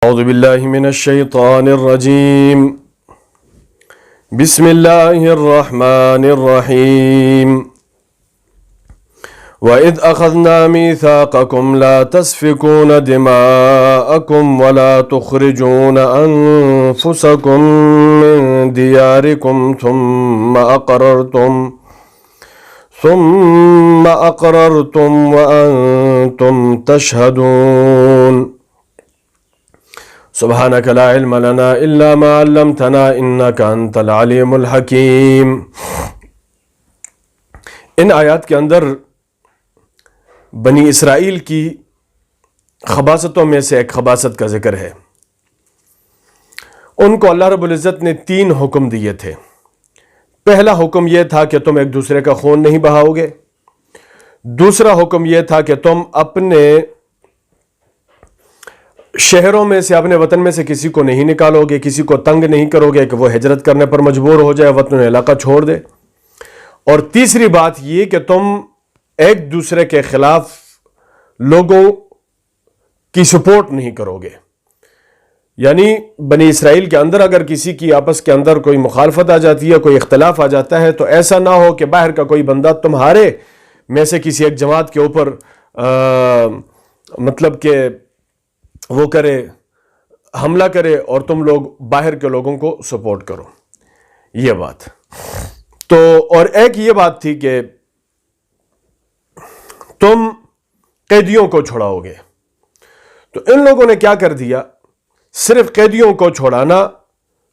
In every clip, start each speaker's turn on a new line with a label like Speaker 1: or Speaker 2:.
Speaker 1: اعوذ باللہ من الشیطان الرجیم بسم اللہ الرحمن الرحیم وَإِذْ أَخَذْنَا مِيثَاقَكُمْ لَا تَسْفِكُونَ دِمَاءَكُمْ وَلَا تُخْرِجُونَ أَنفُسَكُمْ مِنْ دِيَارِكُمْ ثُمَّ أَقْرَرْتُمْ وَأَنْتُمْ تَشْهَدُونَ سبحانك لا علم لنا إلا ما علمتنا إنك أنت العليم الحكيم۔ ان آیات کے اندر بنی اسرائیل کی خباثتوں میں سے ایک خباثت کا ذکر ہے۔ ان کو اللہ رب العزت نے 3 حکم دیے تھے۔ پہلا حکم یہ تھا کہ تم ایک دوسرے کا خون نہیں بہاؤ گے۔ دوسرا حکم یہ تھا کہ تم اپنے شہروں میں سے، اپنے وطن میں سے کسی کو نہیں نکالو گے، کسی کو تنگ نہیں کرو گے کہ وہ ہجرت کرنے پر مجبور ہو جائے، وطن علاقہ چھوڑ دے۔ اور تیسری بات یہ کہ تم ایک دوسرے کے خلاف لوگوں کی سپورٹ نہیں کرو گے۔ یعنی بنی اسرائیل کے اندر اگر کسی کی آپس کے اندر کوئی مخالفت آ جاتی ہے، کوئی اختلاف آ جاتا ہے، تو ایسا نہ ہو کہ باہر کا کوئی بندہ تمہارے میں سے کسی ایک جماعت کے اوپر مطلب کہ وہ کرے، حملہ کرے اور تم لوگ باہر کے لوگوں کو سپورٹ کرو۔ یہ بات تو، اور ایک یہ بات تھی کہ تم قیدیوں کو چھڑاؤ گے۔ تو ان لوگوں نے کیا کر دیا، صرف قیدیوں کو چھڑانا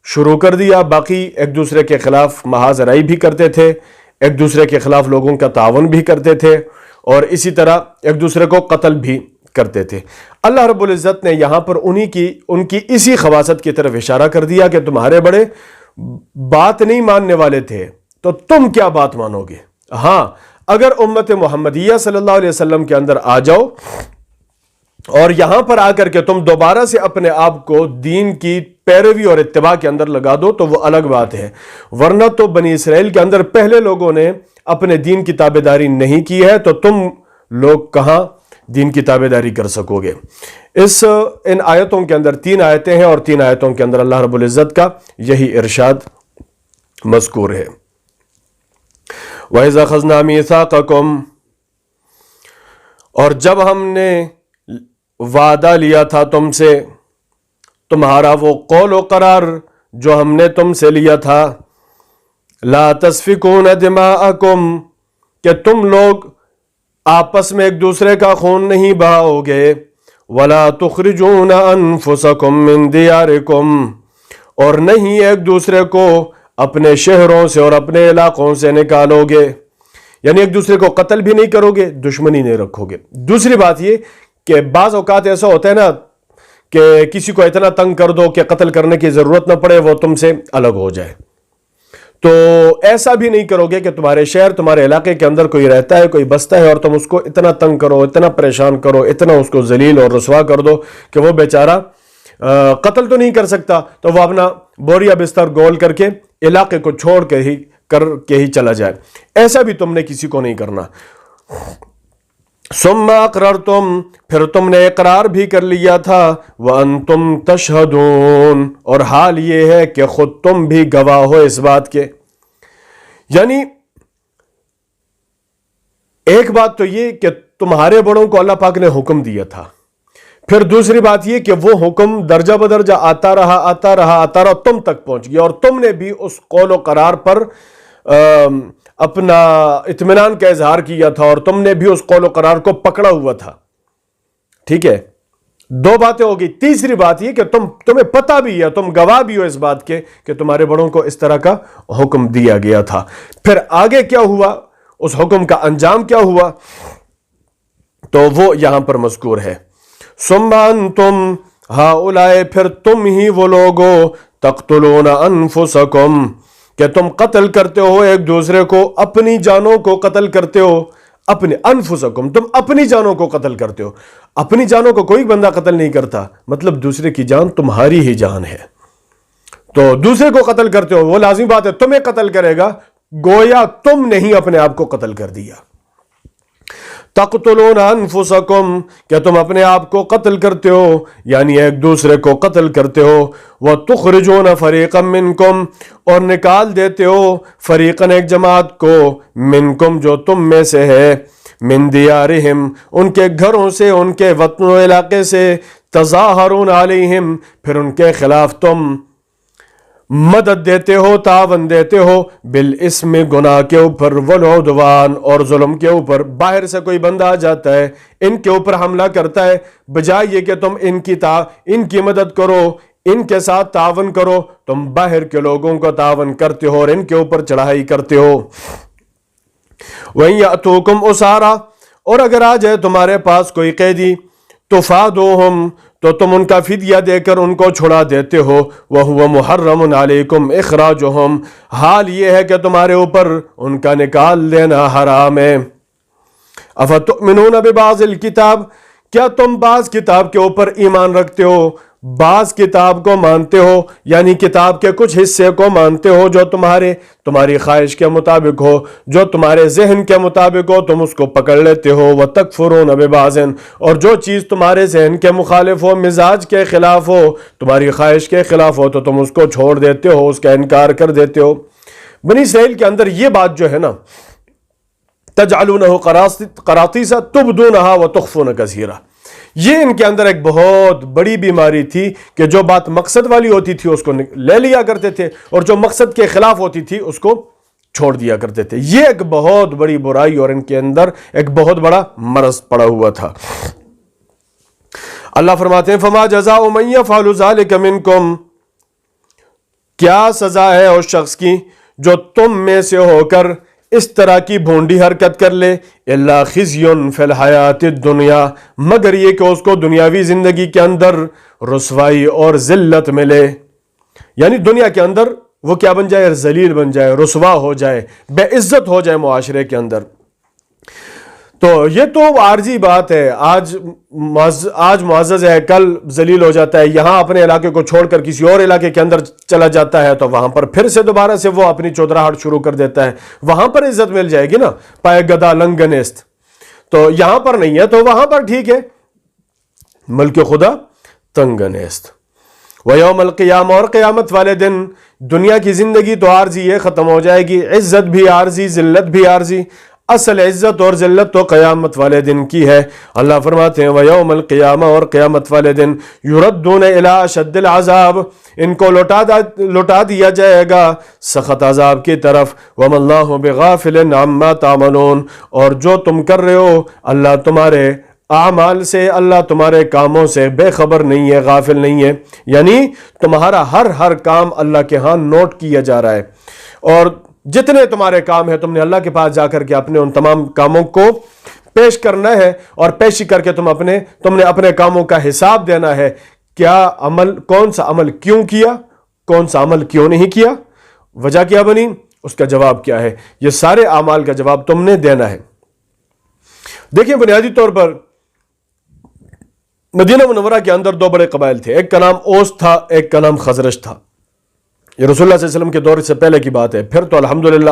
Speaker 1: شروع کر دیا، باقی ایک دوسرے کے خلاف محاذ رائی بھی کرتے تھے، ایک دوسرے کے خلاف لوگوں کا تعاون بھی کرتے تھے، اور اسی طرح ایک دوسرے کو قتل بھی کرتے تھے۔ اللہ رب العزت نے یہاں پر ان کی اسی خباثت کی طرف اشارہ کر دیا کہ تمہارے بڑے بات نہیں ماننے والے تھے، تو تم کیا بات مانو گے؟ ہاں، اگر امت محمدیہ صلی اللہ علیہ وسلم کے اندر آ جاؤ اور یہاں پر آ کر کے تم دوبارہ سے اپنے آپ کو دین کی پیروی اور اتباع کے اندر لگا دو تو وہ الگ بات ہے، ورنہ تو بنی اسرائیل کے اندر پہلے لوگوں نے اپنے دین کی تابعداری نہیں کی ہے، تو تم لوگ کہاں دین کی تابعداری کر سکو گے۔ ان آیتوں کے اندر 3 آیتیں ہیں، اور 3 آیتوں کے اندر اللہ رب العزت کا یہی ارشاد مذکور ہے۔ وَإِذْ أَخَذْنَا مِيثَاقَكُمْ، اور جب ہم نے وعدہ لیا تھا تم سے، تمہارا وہ قول و قرار جو ہم نے تم سے لیا تھا، لَا تَسْفِكُونَ دِمَاءَكُمْ، کہ تم لوگ آپس میں ایک دوسرے کا خون نہیں بہاؤ گے، وَلَا تُخْرِجُونَ أَنفُسَكُمْ مِنْ دِيَارِكُمْ، اور نہیں ایک دوسرے کو اپنے شہروں سے اور اپنے علاقوں سے نکالو گے، یعنی ایک دوسرے کو قتل بھی نہیں کرو گے، دشمنی نہیں رکھو گے۔ دوسری بات یہ کہ بعض اوقات ایسا ہوتا ہے نا کہ کسی کو اتنا تنگ کر دو کہ قتل کرنے کی ضرورت نہ پڑے، وہ تم سے الگ ہو جائے، تو ایسا بھی نہیں کرو گے کہ تمہارے شہر، تمہارے علاقے کے اندر کوئی رہتا ہے، کوئی بستا ہے، اور تم اس کو اتنا تنگ کرو، اتنا پریشان کرو، اتنا اس کو ذلیل اور رسوا کر دو کہ وہ بیچارہ قتل تو نہیں کر سکتا، تو وہ اپنا بوریا بستر گول کر کے علاقے کو چھوڑ کے ہی چلا جائے۔ ایسا بھی تم نے کسی کو نہیں کرنا۔ ثم اقررتم، پھر تم نے اقرار بھی کر لیا تھا، وانتم تشہدون، اور حال یہ ہے کہ خود تم بھی گواہ ہو اس بات کے۔ یعنی ایک بات تو یہ کہ تمہارے بڑوں کو اللہ پاک نے حکم دیا تھا، پھر دوسری بات یہ کہ وہ حکم درجہ بدرجہ آتا رہا، تم تک پہنچ گیا، اور تم نے بھی اس قول و قرار پر اپنا اطمینان کا اظہار کیا تھا، اور تم نے بھی اس قول و قرار کو پکڑا ہوا تھا۔ ٹھیک ہے، 2 باتیں ہو گئی۔ تیسری بات یہ کہ تمہیں پتہ بھی ہے، تم گواہ بھی ہو اس بات کے کہ تمہارے بڑوں کو اس طرح کا حکم دیا گیا تھا۔ پھر آگے کیا ہوا، اس حکم کا انجام کیا ہوا، تو وہ یہاں پر مذکور ہے۔ ثم انتم ہؤلاء، پھر تم ہی وہ لوگ ہو، تقتلون انفسکم، کہ تم قتل کرتے ہو ایک دوسرے کو، اپنی جانوں کو قتل کرتے ہو، اپنے انفسکم، تم اپنی جانوں کو قتل کرتے ہو۔ اپنی جانوں کو کوئی بندہ قتل نہیں کرتا، مطلب دوسرے کی جان تمہاری ہی جان ہے، تو دوسرے کو قتل کرتے ہو، وہ لازمی بات ہے تمہیں قتل کرے گا، گویا تم نے ہی اپنے آپ کو قتل کر دیا۔ تقتلون انفسکم، کیا تم اپنے آپ کو قتل کرتے ہو، یعنی ایک دوسرے کو قتل کرتے ہو، وتخرجون فریقا منکم، اور نکال دیتے ہو فریقاً ایک جماعت کو، منکم جو تم میں سے ہے، من دیارہم ان کے گھروں سے، ان کے وطن و علاقے سے، تظاہرون علیہم پھر ان کے خلاف تم مدد دیتے ہو، تعاون دیتے ہو، بالاسم گناہ کے اوپر، والعدوان اور ظلم کے اوپر۔ باہر سے کوئی بندہ آ جاتا ہے، ان کے اوپر حملہ کرتا ہے، بجائے یہ کہ تم ان کی مدد کرو، ان کے ساتھ تعاون کرو، تم باہر کے لوگوں کو تعاون کرتے ہو اور ان کے اوپر چڑھائی کرتے ہو۔ وَإِن يَأْتُوكُمْ أُسَارَىٰ، اور اگر آ جائے تمہارے پاس کوئی قیدی، تُفَادُوهُمْ تو تم ان کا فدیہ دے کر ان کو چھڑا دیتے ہو، وَهُوَ مُحَرَّمٌ عَلَيْكُمْ إِخْرَاجُهُمْ، حال یہ ہے کہ تمہارے اوپر ان کا نکال لینا حرام ہے۔ أَفَتُؤْمِنُونَ بِبَعْضِ الْكِتَابِ، کیا تم بعض کتاب کے اوپر ایمان رکھتے ہو، بعض کتاب کو مانتے ہو، یعنی کتاب کے کچھ حصے کو مانتے ہو جو تمہاری خواہش کے مطابق ہو، جو تمہارے ذہن کے مطابق ہو، تم اس کو پکڑ لیتے ہو، وَتَكْفُرُونَ بِبَعْضٍ، اور جو چیز تمہارے ذہن کے مخالف ہو، مزاج کے خلاف ہو، تمہاری خواہش کے خلاف ہو، تو تم اس کو چھوڑ دیتے ہو، اس کا انکار کر دیتے ہو۔ بنی اسرائیل کے اندر یہ بات جو ہے نا، تَجْعَلُونَهُ قَرَاطِيسَ تُبْدُونَهَا وَتُخْفُونَ كَثِيرًا، یہ ان کے اندر ایک بہت بڑی بیماری تھی کہ جو بات مقصد والی ہوتی تھی اس کو لے لیا کرتے تھے، اور جو مقصد کے خلاف ہوتی تھی اس کو چھوڑ دیا کرتے تھے۔ یہ ایک بہت بڑی برائی اور ان کے اندر ایک بہت بڑا مرض پڑا ہوا تھا۔ اللہ فرماتے ہیں فَمَا جَزَاءُ مَن يَفْعَلُ ذَلِكَ مِنكُمْ، کیا سزا ہے اس شخص کی جو تم میں سے ہو کر اس طرح کی بھونڈی حرکت کر لے، الا خزی فی الحیات الدنیا، مگر یہ کہ اس کو دنیاوی زندگی کے اندر رسوائی اور ذلت ملے، یعنی دنیا کے اندر وہ کیا بن جائے، ذلیل بن جائے، رسوا ہو جائے، بے عزت ہو جائے معاشرے کے اندر۔ تو یہ تو عارضی بات ہے، آج معزز ہے، کل ذلیل ہو جاتا ہے، یہاں اپنے علاقے کو چھوڑ کر کسی اور علاقے کے اندر چلا جاتا ہے تو وہاں پر پھر سے دوبارہ سے وہ اپنی چودراہٹ شروع کر دیتا ہے، وہاں پر عزت مل جائے گی نا، پائے گدا لنگنیست، تو یہاں پر نہیں ہے تو وہاں پر ٹھیک ہے، ملک خدا تنگنیست۔ وَيَوْمَ الْقِيَامَةِ، اور قیامت والے دن دنیا کی زندگی تو عارضی ہے، ختم ہو جائے گی، عزت بھی عارضی، ذلت بھی عارضی، اصل عزت اور ذلت تو قیامت والے دن کی ہے۔ اللہ فرماتے ہیں وَيَوْمَ الْقِيَامَةِ، اور قیامت والے دن يُرَدُّونَ إِلَىٰ أَشَدِّ الْعَذَابِ، ان کو لوٹا دیا جائے گا سخت عذاب کی طرف، وَمَا اللَّهُ بِغَافِلٍ عَمَّا تَعْمَلُونَ، اور جو تم کر رہے ہو اللہ تمہارے اعمال سے، اللہ تمہارے کاموں سے بے خبر نہیں ہے، غافل نہیں ہے، یعنی تمہارا ہر کام اللہ کے ہاں نوٹ کیا جا رہا ہے، اور جتنے تمہارے کام ہیں تم نے اللہ کے پاس جا کر کے اپنے ان تمام کاموں کو پیش کرنا ہے، اور پیشی کر کے تم نے اپنے کاموں کا حساب دینا ہے، کیا عمل، کون سا عمل کیوں کیا، کون سا عمل کیوں نہیں کیا، وجہ کیا بنی، اس کا جواب کیا ہے، یہ سارے اعمال کا جواب تم نے دینا ہے۔ دیکھیں بنیادی طور پر مدینہ منورہ کے اندر دو بڑے قبائل تھے، ایک کا نام اوس تھا، ایک کا نام خزرج تھا۔ یہ رسول اللہ صلی اللہ علیہ وسلم کے دور سے پہلے کی بات ہے، پھر تو الحمدللہ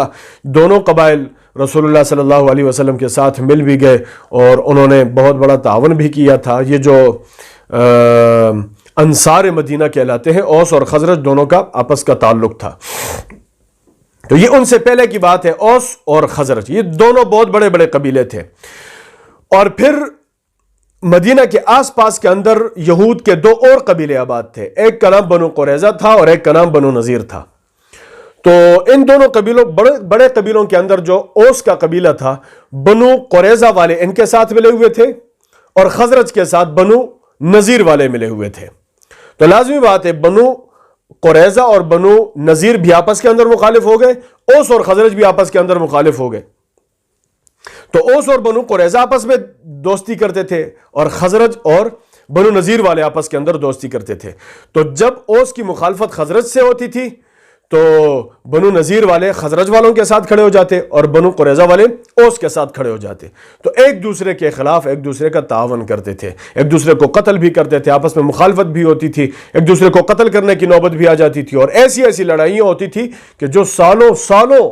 Speaker 1: دونوں قبائل رسول اللہ صلی اللہ علیہ وسلم کے ساتھ مل بھی گئے اور انہوں نے بہت بڑا تعاون بھی کیا تھا۔ یہ جو انصار مدینہ کہلاتے ہیں، اوس اور خزرج دونوں کا آپس کا تعلق تھا، تو یہ ان سے پہلے کی بات ہے۔ اوس اور خزرج یہ دونوں بہت بڑے بڑے قبیلے تھے، اور پھر مدینہ کے آس پاس کے اندر یہود کے دو اور قبیلے آباد تھے، ایک کا نام بنو قریظہ تھا اور ایک کا نام بنو نذیر تھا۔ تو ان دونوں قبیلوں بڑے قبیلوں کے اندر جو اوس کا قبیلہ تھا، بنو قریظہ والے ان کے ساتھ ملے ہوئے تھے، اور خزرج کے ساتھ بنو نذیر والے ملے ہوئے تھے۔ تو لازمی بات ہے بنو قریظہ اور بنو نذیر بھی آپس کے اندر مخالف ہو گئے، اوس اور خزرج بھی آپس کے اندر مخالف ہو گئے۔ تو اوس اور بنو قریظہ آپس میں دوستی کرتے تھے، اور خزرج اور بنو نذیر والے آپس کے اندر دوستی کرتے تھے۔ تو جب اوس کی مخالفت خزرج سے ہوتی تھی تو بنو نذیر والے خزرج والوں کے ساتھ کھڑے ہو جاتے اور بنو قریظہ والے اوس کے ساتھ کھڑے ہو جاتے، تو ایک دوسرے کے خلاف ایک دوسرے کا تعاون کرتے تھے، ایک دوسرے کو قتل بھی کرتے تھے، آپس میں مخالفت بھی ہوتی تھی، ایک دوسرے کو قتل کرنے کی نوبت بھی آ جاتی تھی، اور ایسی لڑائیاں ہوتی تھی کہ جو سالوں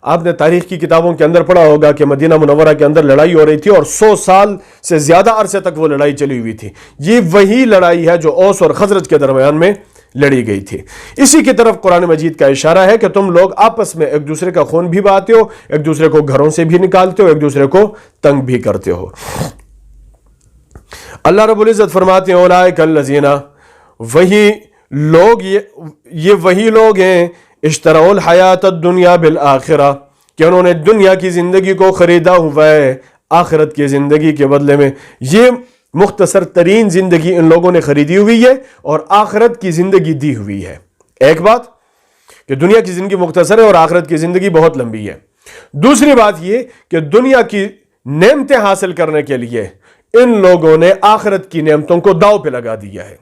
Speaker 1: آپ نے تاریخ کی کتابوں کے اندر پڑھا ہوگا کہ مدینہ منورہ کے اندر لڑائی ہو رہی تھی اور 100 سال سے زیادہ عرصے تک وہ لڑائی چلی ہوئی تھی. یہ وہی لڑائی ہے جو اوس اور خزرج کے درمیان میں لڑی گئی تھی. اسی کی طرف قرآن مجید کا اشارہ ہے کہ تم لوگ آپس میں ایک دوسرے کا خون بھی بہاتے ہو, ایک دوسرے کو گھروں سے بھی نکالتے ہو, ایک دوسرے کو تنگ بھی کرتے ہو. اللہ رب العزت فرماتے ہیں اولئک الذین, وہی لوگ, یہ وہی لوگ ہیں اشتروا الحیات الدنیا بالآخرہ, کہ انہوں نے دنیا کی زندگی کو خریدا ہوا ہے آخرت کی زندگی کے بدلے میں. یہ مختصر ترین زندگی ان لوگوں نے خریدی ہوئی ہے اور آخرت کی زندگی دی ہوئی ہے. ایک بات کہ دنیا کی زندگی مختصر ہے اور آخرت کی زندگی بہت لمبی ہے. دوسری بات یہ کہ دنیا کی نعمتیں حاصل کرنے کے لیے ان لوگوں نے آخرت کی نعمتوں کو داؤ پہ لگا دیا ہے.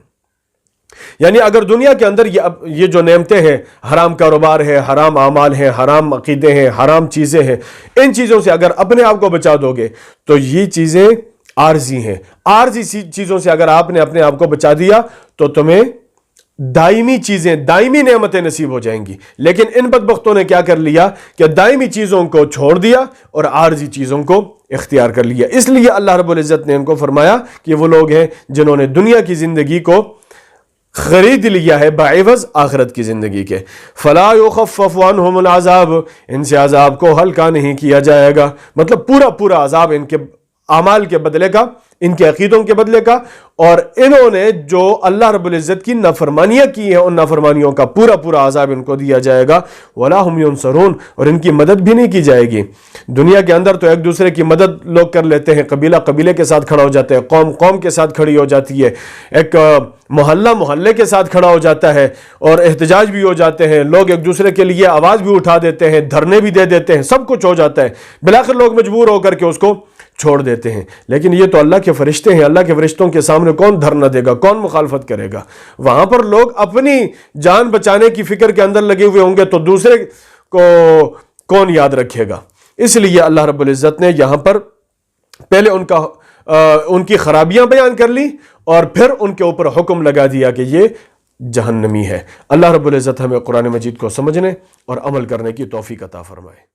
Speaker 1: یعنی اگر دنیا کے اندر یہ جو نعمتیں ہیں, حرام کاروبار ہے, حرام اعمال ہیں, حرام عقیدے ہیں, حرام چیزیں ہیں, ان چیزوں سے اگر اپنے آپ کو بچا دو گے تو یہ چیزیں عارضی ہیں. عارضی چیزوں سے اگر آپ نے اپنے آپ کو بچا دیا تو تمہیں دائمی چیزیں, دائمی نعمتیں نصیب ہو جائیں گی. لیکن ان بدبختوں نے کیا کر لیا کہ دائمی چیزوں کو چھوڑ دیا اور عارضی چیزوں کو اختیار کر لیا. اس لیے اللہ رب العزت نے ان کو فرمایا کہ وہ لوگ ہیں جنہوں نے دنیا کی زندگی کو خرید لیا ہے بعوض آخرت کی زندگی کے. فلا یخفف عنہم العذاب, ان سے عذاب کو ہلکا نہیں کیا جائے گا. مطلب پورا عذاب ان کے اعمال کے بدلے کا, ان کے عقیدوں کے بدلے کا, اور انہوں نے جو اللہ رب العزت کی نافرمانیاں کی ہیں ان نافرمانیوں کا پورا عذاب ان کو دیا جائے گا. ولا هم ينصرون, اور ان کی مدد بھی نہیں کی جائے گی. دنیا کے اندر تو ایک دوسرے کی مدد لوگ کر لیتے ہیں, قبیلہ قبیلے کے ساتھ کھڑا ہو جاتا ہے, قوم کے ساتھ کھڑی ہو جاتی ہے, ایک محلے کے ساتھ کھڑا ہو جاتا ہے, اور احتجاج بھی ہو جاتے ہیں لوگ, ایک دوسرے کے لیے آواز بھی اٹھا دیتے ہیں, دھرنے بھی دے دیتے ہیں, سب کچھ ہو جاتا ہے. بالآخر لوگ مجبور ہو کر کے اس کو چھوڑ دیتے ہیں. لیکن یہ تو اللہ کے فرشتے ہیں, اللہ کے فرشتوں کے سامنے کون دھرنا دے گا, کون مخالفت کرے گا؟ وہاں پر لوگ اپنی جان بچانے کی فکر کے اندر لگے ہوئے ہوں گے تو دوسرے کو کون یاد رکھے گا؟ اس لیے اللہ رب العزت نے یہاں پر پہلے ان کی خرابیاں بیان کر لی اور پھر ان کے اوپر حکم لگا دیا کہ یہ جہنمی ہے. اللہ رب العزت ہمیں قرآن مجید کو سمجھنے اور عمل کرنے کی توفیق عطا فرمائے.